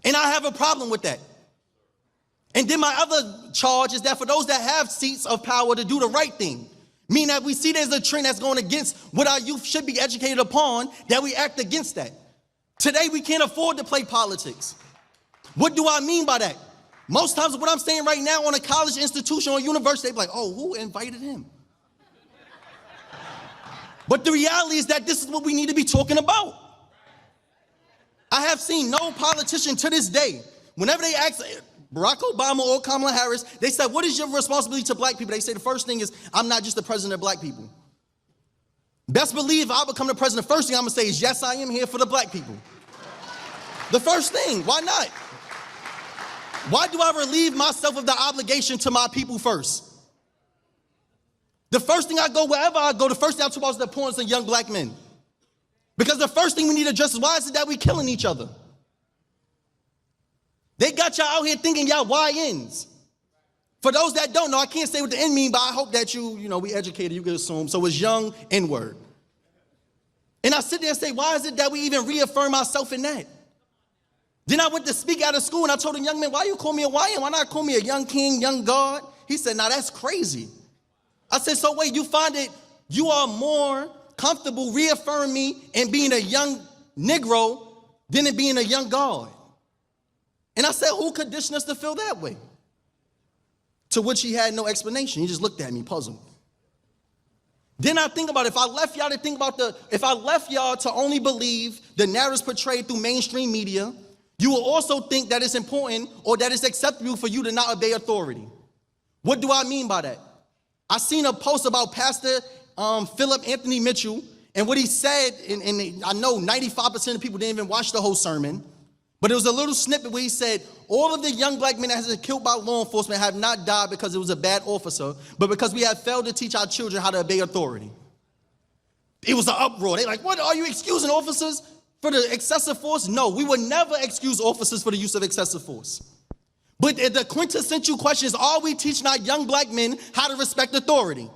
And I have a problem with that. And then my other charge is that for those that have seats of power to do the right thing, meaning that we see there's a trend that's going against what our youth should be educated upon, that we act against that. Today, we can't afford to play politics. What do I mean by that? Most times what I'm saying right now on a college institution or university, they be like, oh, who invited him? But the reality is that this is what we need to be talking about. I have seen no politician to this day, whenever they ask Barack Obama or Kamala Harris, they said, what is your responsibility to black people? They say the first thing is, I'm not just the president of black people. Best believe if I become the president, the first thing I'm gonna say is, yes, I am here for the black people. The first thing, why not? Why do I relieve myself of the obligation to my people first? The first thing I go, wherever I go, the first thing I talk about is the importance of young black men. Because the first thing we need to address is, why is it that we killing each other? They got y'all out here thinking y'all YNs. For those that don't know, I can't say what the N mean, but I hope that we educated, you can assume. So it's young N-word. And I sit there and say, why is it that we even reaffirm ourselves in that? Then I went to speak out of school and I told a young man, why you call me a YN? Why not call me a young king, young God? He said, nah, that's crazy. I said, so wait, you find it, you are more comfortable reaffirming me and being a young Negro than in being a young God. And I said, who conditioned us to feel that way? To which he had no explanation. He just looked at me puzzled. Then I think about it, if I left y'all to only believe the narratives portrayed through mainstream media, you will also think that it's important or that it's acceptable for you to not obey authority. What do I mean by that? I seen a post about Pastor Philip Anthony Mitchell, and what he said, and I know 95% of people didn't even watch the whole sermon, but it was a little snippet where he said, all of the young black men that have been killed by law enforcement have not died because it was a bad officer, but because we have failed to teach our children how to obey authority. It was an uproar. They're like, what, are you excusing officers for the excessive force? No, we would never excuse officers for the use of excessive force. But the quintessential question is, are we teaching our young black men how to respect authority?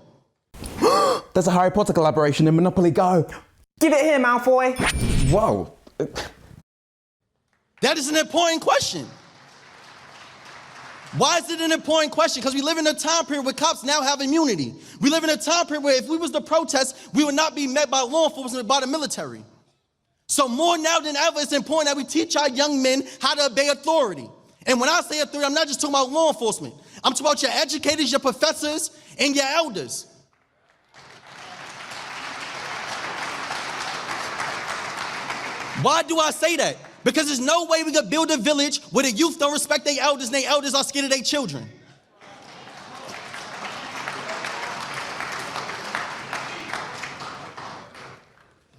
There's a Harry Potter collaboration in Monopoly Go. Give it here, Malfoy. Whoa. That is an important question. Why is it an important question? Because we live in a time period where cops now have immunity. We live in a time period where if we was to protest, we would not be met by law enforcement, but by the military. So more now than ever, it's important that we teach our young men how to obey authority. And when I say authority, I'm not just talking about law enforcement. I'm talking about your educators, your professors, and your elders. Why do I say that? Because there's no way we could build a village where the youth don't respect their elders and their elders are scared of their children.